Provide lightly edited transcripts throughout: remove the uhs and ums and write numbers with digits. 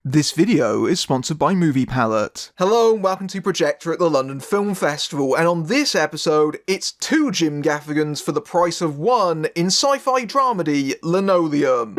This video is sponsored by Movie Palette. Hello and welcome to Projector at the London Film Festival, and on this episode, it's 2 Jim Gaffigans for the price of 1 in sci-fi dramedy Linoleum.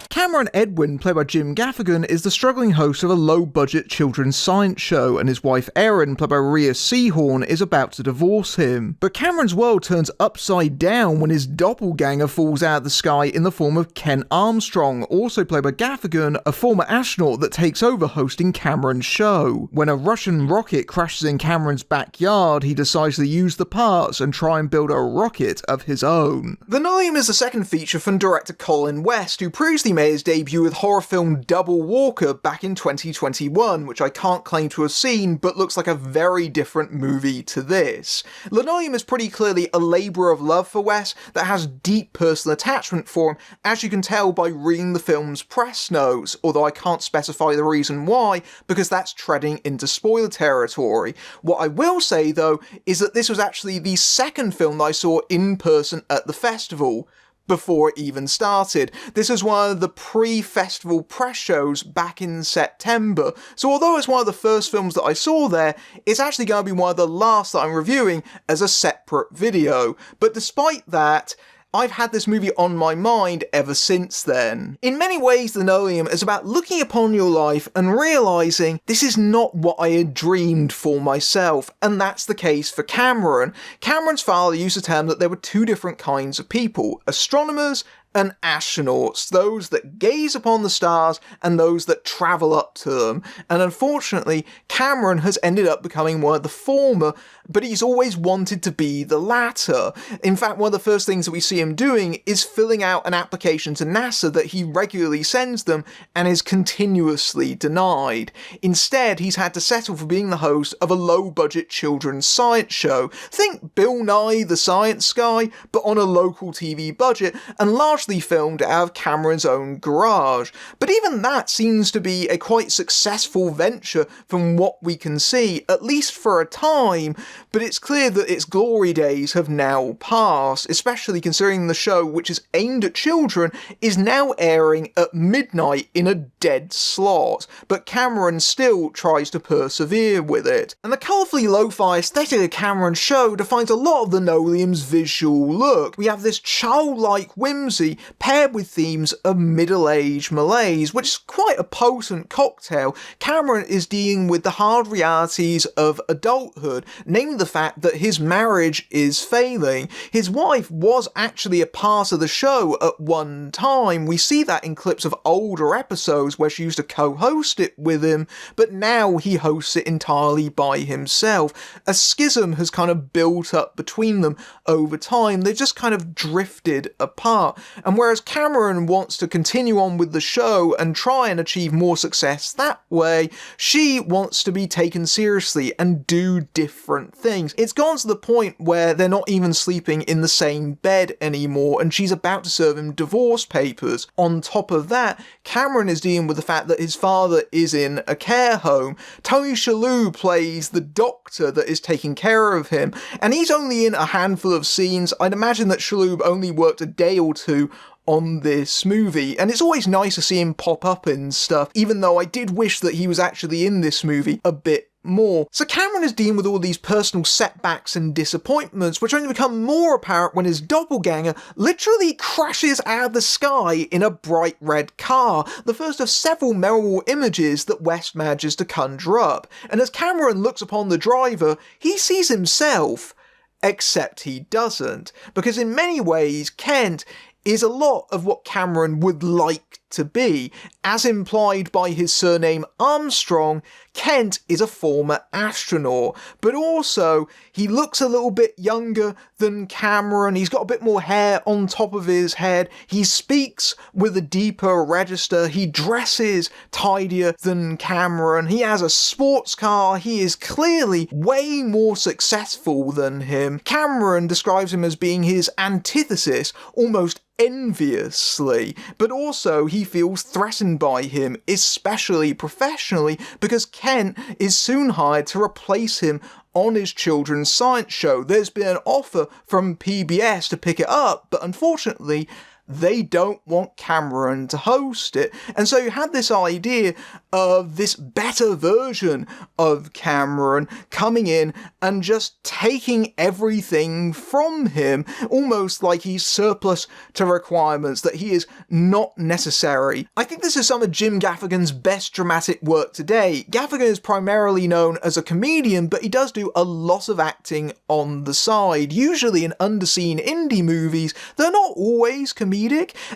Cameron Edwin, played by Jim Gaffigan, is the struggling host of a low-budget children's science show, and his wife Erin, played by Rhea Seehorn, is about to divorce him. But Cameron's world turns upside down when his doppelganger falls out of the sky in the form of Ken Armstrong, also played by Gaffigan, a former astronaut that takes over hosting Cameron's show. When a Russian rocket crashes in Cameron's backyard, he decides to use the parts and try and build a rocket of his own. Linoleum is the second feature from director Colin West, who previously made his debut with horror film Double Walker back in 2021, which I can't claim to have seen, but looks like a very different movie to this. Linoleum is pretty clearly a labour of love for West that has deep personal attachment for him, as you can tell by reading the film's press notes, although I can't specify the reason why, because that's treading into spoiler territory. What I will say, though, is that this was actually the second film that I saw in person at the festival, before it even started. This was one of the pre-festival press shows back in September, so although it's one of the first films that I saw there, it's actually going to be one of the last that I'm reviewing as a separate video. But despite that, I've had this movie on my mind ever since then. In many ways, Linoleum is about looking upon your life and realising this is not what I had dreamed for myself, and that's the case for Cameron. Cameron's father used to tell him that there were 2 different kinds of people: astronomers and astronauts, those that gaze upon the stars and those that travel up to them. And unfortunately, Cameron has ended up becoming one of the former, but he's always wanted to be the latter. In fact, one of the first things that we see him doing is filling out an application to NASA that he regularly sends them and is continuously denied. Instead, he's had to settle for being the host of a low-budget children's science show. Think Bill Nye the Science Guy, but on a local TV budget, and largely filmed out of Cameron's own garage. But even that seems to be a quite successful venture from what we can see, at least for a time, but it's clear that its glory days have now passed, especially considering the show, which is aimed at children, is now airing at midnight in a dead slot, but Cameron still tries to persevere with it. And the colourfully lo-fi aesthetic of Cameron's show defines a lot of Linoleum's visual look. We have this childlike whimsy paired with themes of middle-aged malaise, which is quite a potent cocktail. Cameron is dealing with the hard realities of adulthood, namely the fact that his marriage is failing. His wife was actually a part of the show at one time. We see that in clips of older episodes where she used to co-host it with him, but now he hosts it entirely by himself. A schism has kind of built up between them over time. They've just kind of drifted apart. And whereas Cameron wants to continue on with the show and try and achieve more success that way, she wants to be taken seriously and do different things. It's gone to the point where they're not even sleeping in the same bed anymore, and she's about to serve him divorce papers. On top of that, Cameron is dealing with the fact that his father is in a care home. Tony Shalhoub plays the doctor that is taking care of him, and he's only in a handful of scenes. I'd imagine that Shalhoub only worked a day or 2 on this movie, and it's always nice to see him pop up in stuff, even though I did wish that he was actually in this movie a bit more. So Cameron is dealing with all these personal setbacks and disappointments, which only become more apparent when his doppelganger literally crashes out of the sky in a bright red car, the first of several memorable images that West manages to conjure up. And as Cameron looks upon the driver, he sees himself, except he doesn't, because in many ways Kent is a lot of what Cameron would like to be. As implied by his surname Armstrong, Kent is a former astronaut, but also he looks a little bit younger than Cameron. He's got a bit more hair on top of his head. He speaks with a deeper register. He dresses tidier than Cameron. He has a sports car. He is clearly way more successful than him. Cameron describes him as being his antithesis, almost enviously, but also he feels threatened by him, especially professionally, because Kent is soon hired to replace him on his children's science show. There's been an offer from PBS to pick it up, but unfortunately they don't want Cameron to host it. And so you had this idea of this better version of Cameron coming in and just taking everything from him, almost like he's surplus to requirements, that he is not necessary. I think this is some of Jim Gaffigan's best dramatic work today. Gaffigan is primarily known as a comedian, but he does do a lot of acting on the side, usually in underseen indie movies. They're not always comedic,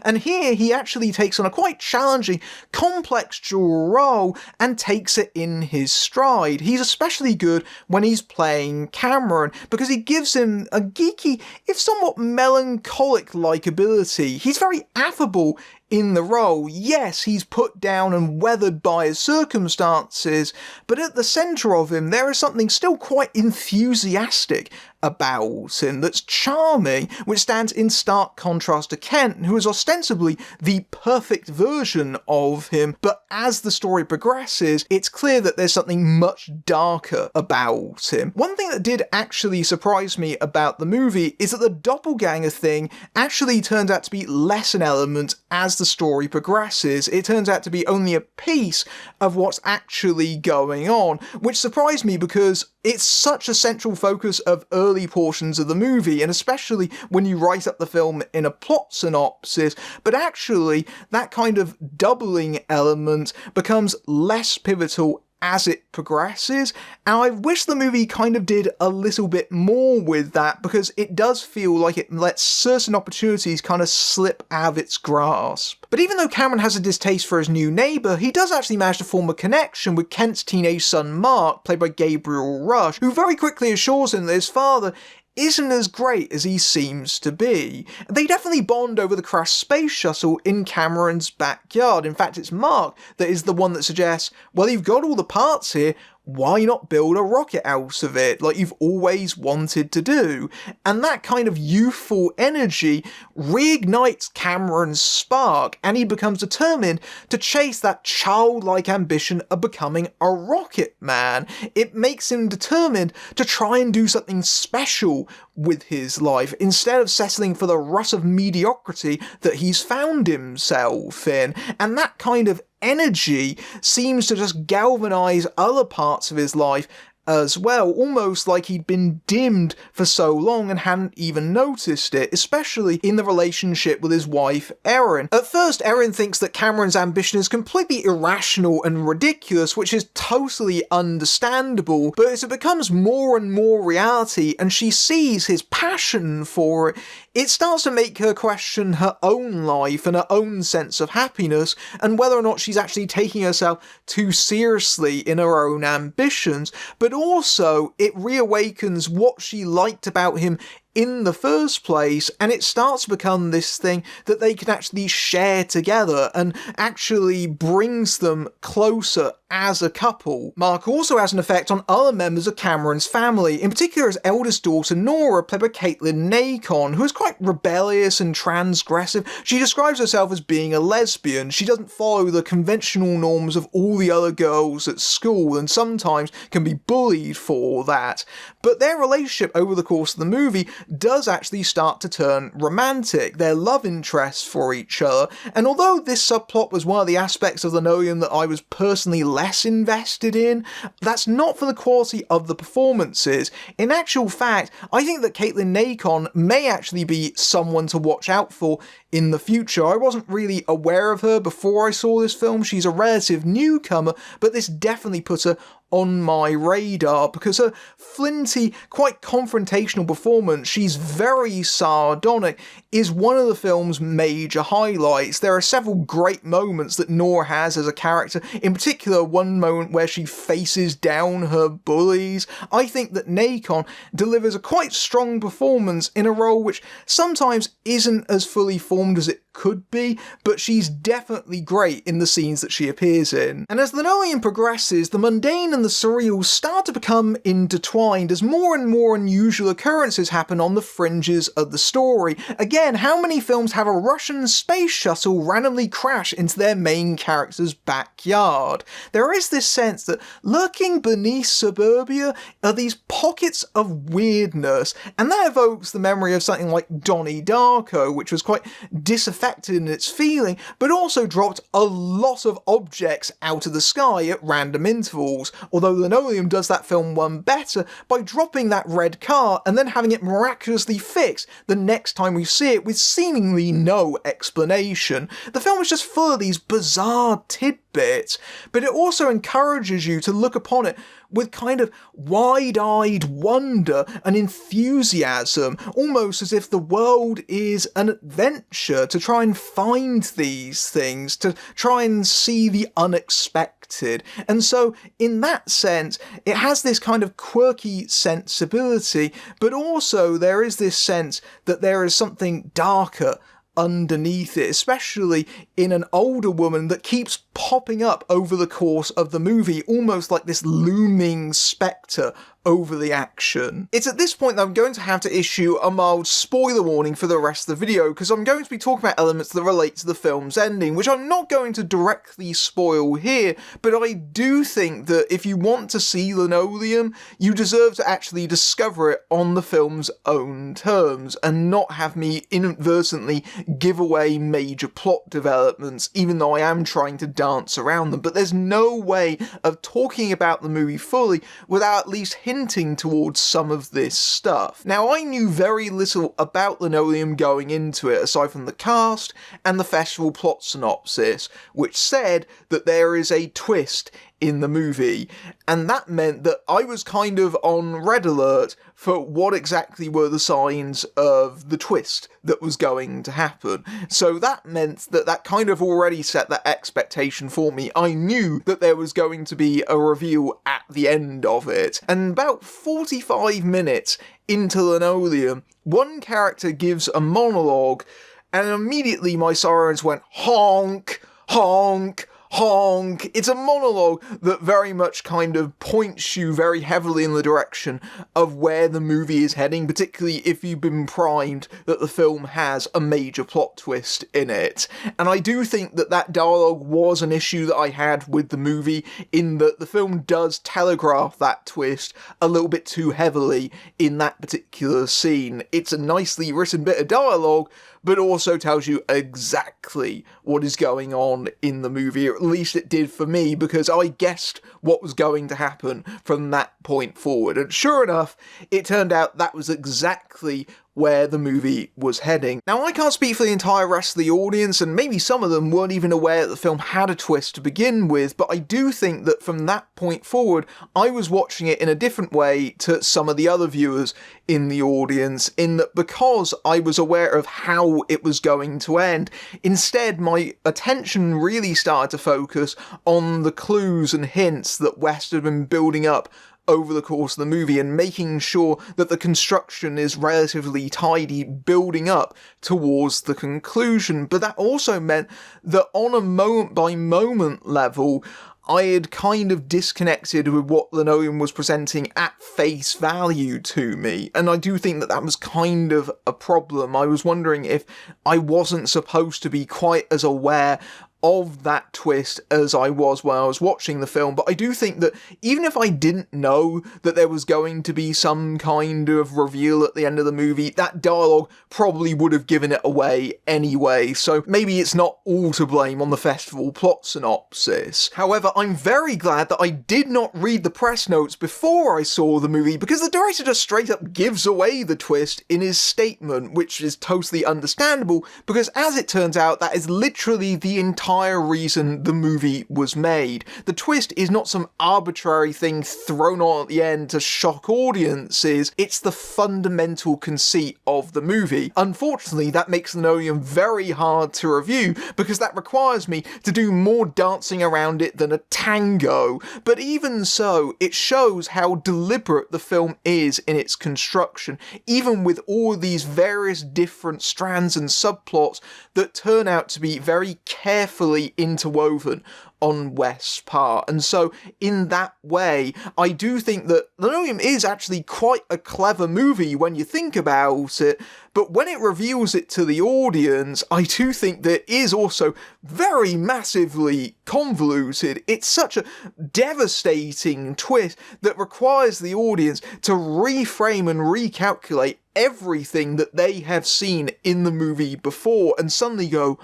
and here he actually takes on a quite challenging, complex dual role and takes it in his stride. He's especially good when he's playing Cameron, because he gives him a geeky, if somewhat melancholic likability. He's very affable in the role. Yes, he's put down and weathered by his circumstances, but at the centre of him there is something still quite enthusiastic about him that's charming, which stands in stark contrast to Kent, who is ostensibly the perfect version of him, but as the story progresses, it's clear that there's something much darker about him. One thing that did actually surprise me about the movie is that the doppelganger thing actually turns out to be less an element as the story progresses. It turns out to be only a piece of what's actually going on, which surprised me because it's such a central focus of early portions of the movie, and especially when you write up the film in a plot synopsis, but actually that kind of doubling element becomes less pivotal as it progresses, and I wish the movie kind of did a little bit more with that, because it does feel like it lets certain opportunities kind of slip out of its grasp. But even though Cameron has a distaste for his new neighbour, he does actually manage to form a connection with Kent's teenage son Mark, played by Gabriel Rush, who very quickly assures him that his father isn't as great as he seems to be. They definitely bond over the crashed space shuttle in Cameron's backyard. In fact, it's Mark that is the one that suggests, well, you've got all the parts here, why not build a rocket out of it, like you've always wanted to do? And that kind of youthful energy reignites Cameron's spark, and he becomes determined to chase that childlike ambition of becoming a rocket man. It makes him determined to try and do something special with his life, instead of settling for the rut of mediocrity that he's found himself in. And that kind of energy seems to just galvanise other parts of his life as well, almost like he'd been dimmed for so long and hadn't even noticed it, especially in the relationship with his wife, Erin. At first, Erin thinks that Cameron's ambition is completely irrational and ridiculous, which is totally understandable, but as it becomes more and more reality and she sees his passion for it, it starts to make her question her own life and her own sense of happiness, and whether or not she's actually taking herself too seriously in her own ambitions. But also, it reawakens what she liked about him in the first place, and it starts to become this thing that they can actually share together and actually brings them closer as a couple. Mark also has an effect on other members of Cameron's family, in particular his eldest daughter Nora, played by Caitlin Nacon, who is quite rebellious and transgressive. She describes herself as being a lesbian. She doesn't follow the conventional norms of all the other girls at school, and sometimes can be bullied for that. But their relationship over the course of the movie does actually start to turn romantic, their love interests for each other, and although this subplot was one of the aspects of Linoleum that I was personally less invested in, that's not for the quality of the performances. In actual fact, I think that Caitlin Nacon may actually be someone to watch out for in the future. I wasn't really aware of her before I saw this film. She's a relative newcomer, but this definitely put her on my radar because her flinty, quite confrontational performance, she's very sardonic, is one of the film's major highlights. There are several great moments that Nora has as a character, in particular one moment where she faces down her bullies. I think that Nacon delivers a quite strong performance in a role which sometimes isn't as fully formed as it could be, but she's definitely great in the scenes that she appears in. And as Linoleum progresses, the mundane and the surreal start to become intertwined as more and more unusual occurrences happen on the fringes of the story. Again, how many films have a Russian space shuttle randomly crash into their main character's backyard? There is this sense that lurking beneath suburbia are these pockets of weirdness, and that evokes the memory of something like Donnie Darko, which was quite disaffected in its feeling, but also dropped a lot of objects out of the sky at random intervals, although Linoleum does that film one better by dropping that red car and then having it miraculously fixed the next time we see it with seemingly no explanation. The film is just full of these bizarre tidbits, but it also encourages you to look upon it with kind of wide-eyed wonder and enthusiasm, almost as if the world is an adventure to try and find these things, to try and see the unexpected. And so, in that sense, it has this kind of quirky sensibility, but also there is this sense that there is something darker underneath it, especially in an older woman that keeps popping up over the course of the movie, almost like this looming spectre over the action. It's at this point that I'm going to have to issue a mild spoiler warning for the rest of the video, because I'm going to be talking about elements that relate to the film's ending, which I'm not going to directly spoil here, but I do think that if you want to see Linoleum, you deserve to actually discover it on the film's own terms, and not have me inadvertently give away major plot developments, even though I am trying to dance around them. But there's no way of talking about the movie fully without at least hinting towards some of this stuff. Now, I knew very little about Linoleum going into it, aside from the cast and the festival plot synopsis, which said that there is a twist in the movie, and that meant that I was kind of on red alert for what exactly were the signs of the twist that was going to happen. So that meant that that kind of already set that expectation for me. I knew that there was going to be a reveal at the end of it, and about 45 minutes into Linoleum, one character gives a monologue, and immediately my sirens went honk, honk, honk. It's a monologue that very much kind of points you very heavily in the direction of where the movie is heading, particularly if you've been primed that the film has a major plot twist in it. And I do think that that dialogue was an issue that I had with the movie, in that the film does telegraph that twist a little bit too heavily in that particular scene. It's a nicely written bit of dialogue, but also tells you exactly what is going on in the movie, or at least it did for me, because I guessed what was going to happen from that point forward. And sure enough, it turned out that was exactly where the movie was heading. Now, I can't speak for the entire rest of the audience, and maybe some of them weren't even aware that the film had a twist to begin with, but I do think that from that point forward, I was watching it in a different way to some of the other viewers in the audience, in that because I was aware of how it was going to end, instead my attention really started to focus on the clues and hints that West had been building up over the course of the movie, and making sure that the construction is relatively tidy, building up towards the conclusion. But that also meant that on a moment-by-moment level, I had kind of disconnected with what Linoleum was presenting at face value to me, and I do think that that was kind of a problem. I was wondering if I wasn't supposed to be quite as aware of that twist as I was when I was watching the film, but I do think that even if I didn't know that there was going to be some kind of reveal at the end of the movie, that dialogue probably would have given it away anyway, so maybe it's not all to blame on the festival plot synopsis. However, I'm very glad that I did not read the press notes before I saw the movie, because the director just straight up gives away the twist in his statement, which is totally understandable, because as it turns out, that is literally the entire entire reason the movie was made. The twist is not some arbitrary thing thrown on at the end to shock audiences, it's the fundamental conceit of the movie. Unfortunately, that makes Linoleum very hard to review, because that requires me to do more dancing around it than a tango. But even so, it shows how deliberate the film is in its construction, even with all these various different strands and subplots that turn out to be very carefully interwoven on West's part. And so, in that way, I do think that Linoleum is actually quite a clever movie when you think about it, but when it reveals it to the audience, I do think that it is also very massively convoluted. It's such a devastating twist that requires the audience to reframe and recalculate everything that they have seen in the movie before and suddenly go,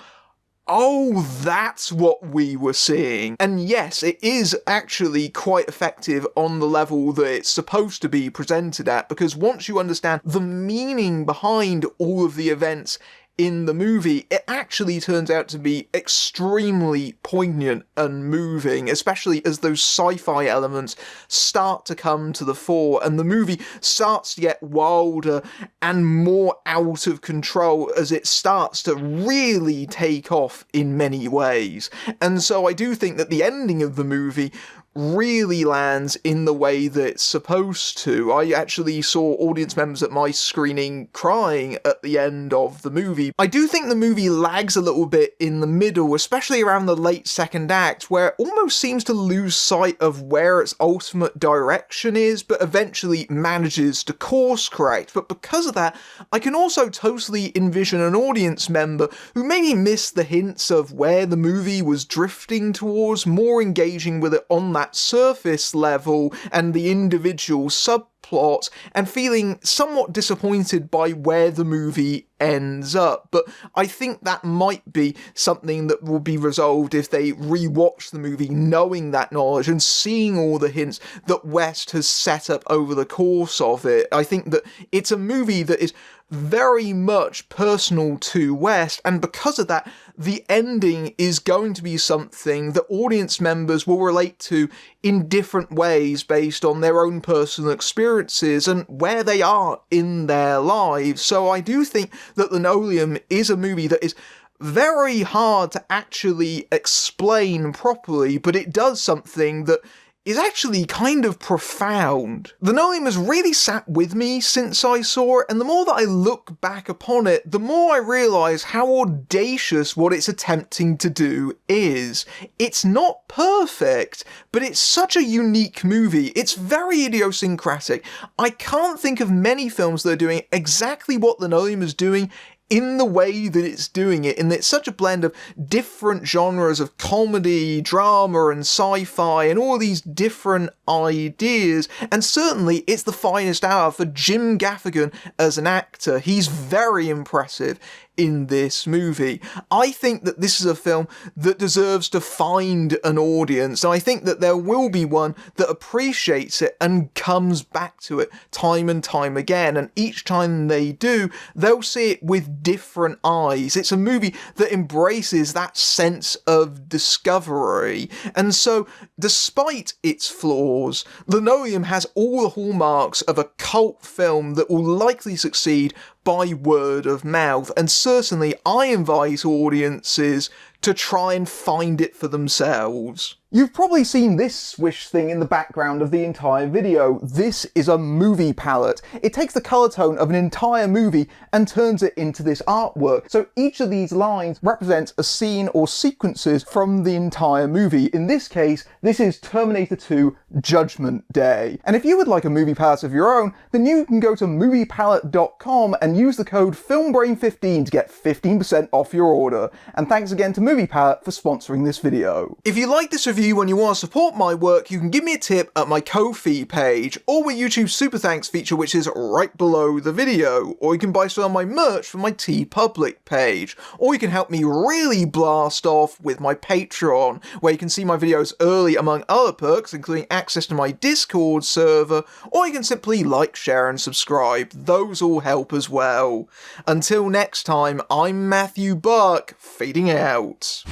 oh, that's what we were seeing. And yes, it is actually quite effective on the level that it's supposed to be presented at, because once you understand the meaning behind all of the events in the movie, it actually turns out to be extremely poignant and moving, especially as those sci-fi elements start to come to the fore and the movie starts to get wilder and more out of control as it starts to really take off in many ways. And so I do think that the ending of the movie really lands in the way that it's supposed to. I actually saw audience members at my screening crying at the end of the movie. I do think the movie lags a little bit in the middle, especially around the late second act, where it almost seems to lose sight of where its ultimate direction is, but eventually manages to course correct. But because of that, I can also totally envision an audience member who maybe missed the hints of where the movie was drifting towards, more engaging with it on that surface level and the individual subplots, and feeling somewhat disappointed by where the movie ends up. But I think that might be something that will be resolved if they rewatch the movie knowing that knowledge and seeing all the hints that West has set up over the course of it. I think that it's a movie that is very much personal to West, and because of that, the ending is going to be something that audience members will relate to in different ways based on their own personal experiences and where they are in their lives. So I do think that Linoleum is a movie that is very hard to actually explain properly, but it does something that is actually kind of profound. Linoleum has really sat with me since I saw it, and the more that I look back upon it, the more I realise how audacious what it's attempting to do is. It's not perfect, but it's such a unique movie. It's very idiosyncratic. I can't think of many films that are doing exactly what Linoleum is doing in the way that it's doing it, and it's such a blend of different genres of comedy, drama, and sci-fi, and all these different ideas, and certainly it's the finest hour for Jim Gaffigan as an actor. He's very impressive in this movie. I think that this is a film that deserves to find an audience, and I think that there will be one that appreciates it and comes back to it time and time again, and each time they do, they'll see it with different eyes. It's a movie that embraces that sense of discovery, and so despite its flaws, Linoleum has all the hallmarks of a cult film that will likely succeed by word of mouth, and certainly I invite audiences to try and find it for themselves. You've probably seen this swish thing in the background of the entire video. This is a movie palette. It takes the colour tone of an entire movie and turns it into this artwork. So each of these lines represents a scene or sequences from the entire movie. In this case, this is Terminator 2 Judgment Day. And if you would like a movie palette of your own, then you can go to moviepalette.com and use the code FILMBRAIN15 to get 15% off your order. And thanks again to Movie Palette for sponsoring this video. If you like this review and you want to support my work, you can give me a tip at my Ko-fi page, or with YouTube's Super Thanks feature, which is right below the video, or you can buy some of my merch from my TeePublic page, or you can help me really blast off with my Patreon, where you can see my videos early among other perks, including access to my Discord server, or you can simply like, share and subscribe. Those all help as well. Until next time, I'm Matthew Buck, fading out.